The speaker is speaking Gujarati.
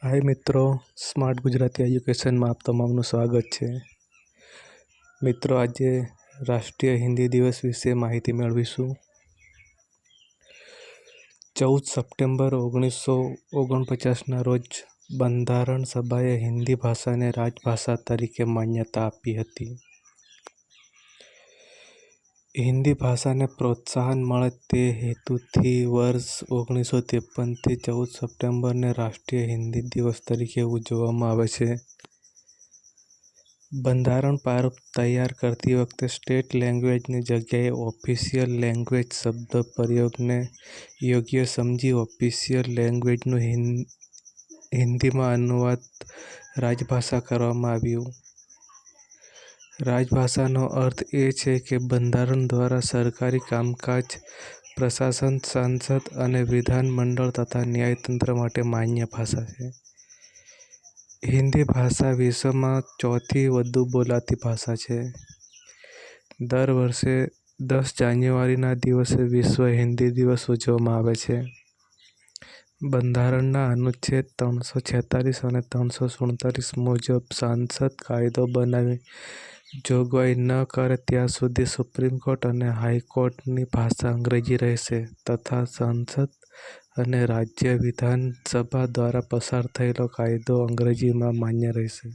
હાય મિત્રો, સ્માર્ટ ગુજરાતી એજ્યુકેશનમાં આપ તમામનું સ્વાગત છે. મિત્રો, આજે રાષ્ટ્રીય હિન્દી દિવસ વિશે માહિતી મેળવીશું. 14 સપ્ટેમ્બર 1949ના રોજ બંધારણ સભાએ હિન્દી ભાષાને રાજભાષા તરીકે માન્યતા આપી હતી. હિન્દી ભાષાને પ્રોત્સાહન મળે તે હેતુથી વર્ષ 1953થી 14 સપ્ટેમ્બરને રાષ્ટ્રીય હિન્દી દિવસ તરીકે ઉજવવામાં આવે છે. બંધારણ પ્રારૂપ તૈયાર કરતી વખતે સ્ટેટ લેંગ્વેજની જગ્યાએ ઓફિશિયલ લેંગ્વેજ શબ્દ પ્રયોગને યોગ્ય સમજી ઓફિશિયલ લેંગ્વેજનું હિન્દીમાં અનુવાદ રાજભાષા કરવામાં આવ્યું. રાજભાષાનો અર્થ એ છે કે બંધારણ દ્વારા સરકારી કામકાજ, પ્રશાસન, સંસદ અને વિધાનમંડળ તથા ન્યાયતંત્ર માટે માન્ય ભાષા છે. હિન્દી ભાષા વિશ્વમાં ચોથી વધુ બોલાતી ભાષા છે. દર વર્ષે 10 જાન્યુઆરીના દિવસે વિશ્વ હિન્દી દિવસ ઉજવવામાં આવે છે. બંધારણના અનુચ્છેદ 346 અને 347 મુજબ સંસદ કાયદો બનાવી જોગવાઈ ન કરે ત્યાં સુધી સુપ્રીમ કોર્ટ અને હાઈકોર્ટની ભાષા અંગ્રેજી રહેશે તથા સંસદ અને રાજ્ય વિધાનસભા દ્વારા પસાર થયેલો કાયદો અંગ્રેજીમાં માન્ય રહેશે.